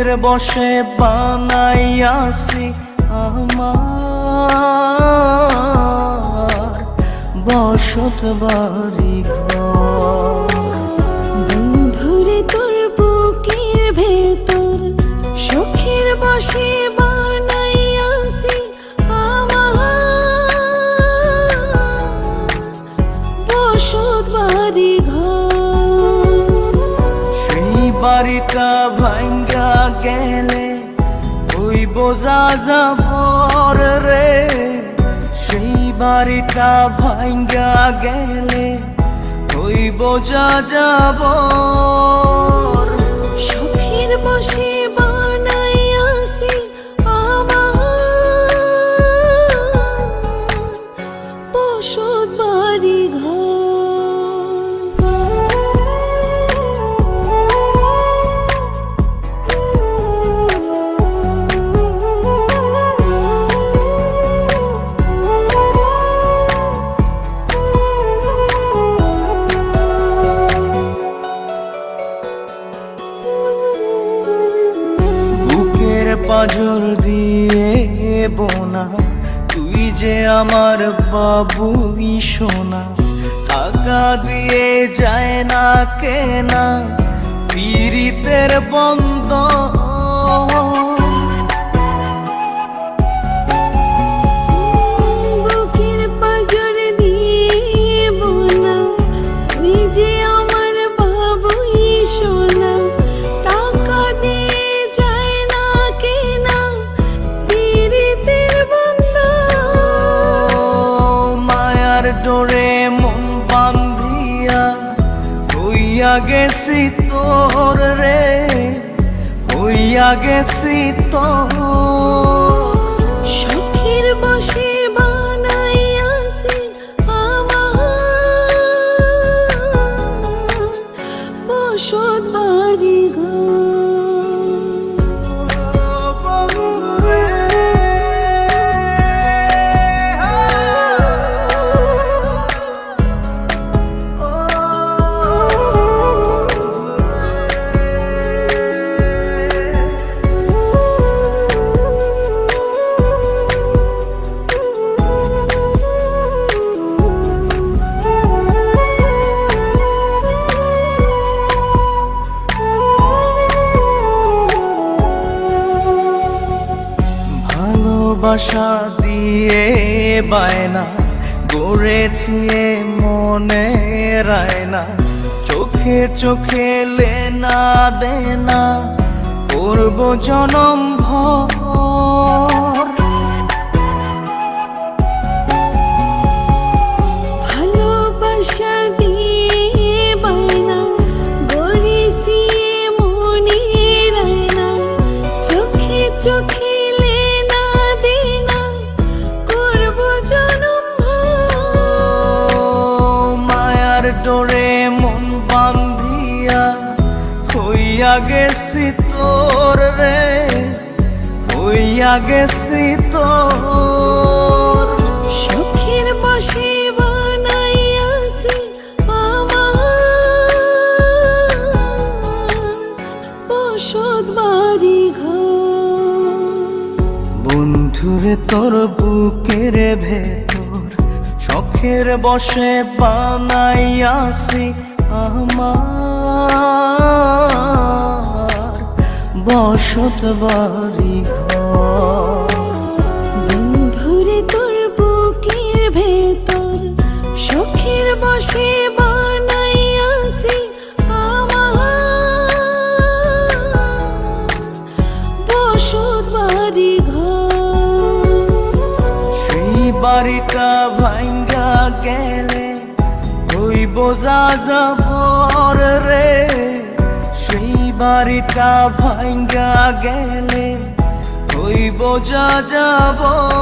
শখের বশে বানাইয়াছি আমার বসত বাড়ি ঘর। বন্ধুরে তোর বুকের ভেতর শখের বশে বানাইয়াছি আমার বসত বাড়ি ঘর। সেই বাড়িটা ভাঙ্গা গেলে ওই বোঝা যাবর রে, সেই বাড়িটা ভাঙ্গা গেলে ওই বোঝা যাবর। শখের বশে বানাইয়াছি আমার বসত বাড়ি ঘর। পাজর দিয়ে বোনা তুই যে আমার বাবুই সোনা, টাকা দিয়ে যায় না কেনা পীড়িতের বন্ধ। বুকের পাজর দিয়ে বোনা তুই যে আমার বাবুই সোনা, টাকা দিয়ে যায় না কেনা পীড়িতের বন্ধন। মায়ার ডোরে মন বান্ধিয়া হইয়া গেছি তোর রে, হইয়া গেছি তোর। শখের বশে বানাইয়াছি আমার বসত বাড়ি ঘর। ভালোবাসা দিয়ে বায়না গড়েছি মনে রায়না, চোখে চোখে লেনা দেনা করব জনম ভর। ভালোবাসা দিয়ে বায়না গড়েছি মনে রায়না, চোখে চোখে ডোরে মন বান্ধিয়া হইয়া গেছি তোর রে, হইয়া গেছি তোর। শখের বশে বানাইয়াছি আমার বসত বাড়ি ঘর। বন্ধুরে তোর বুকের ভেতর শখের বশে বানাইয়াছি আমার বসত বাড়ি ঘর। বন্ধুরে তোর বুকের ভেতর শখের বশে বানাইয়াছি আমার বসত বাড়ি ঘর। সেই বাড়িটা ভাঙ্গা গেলে ওই বোঝা যাবর রে, সেই বাড়িটা ভাঙ্গা গেলে ওই বোঝা যাবর।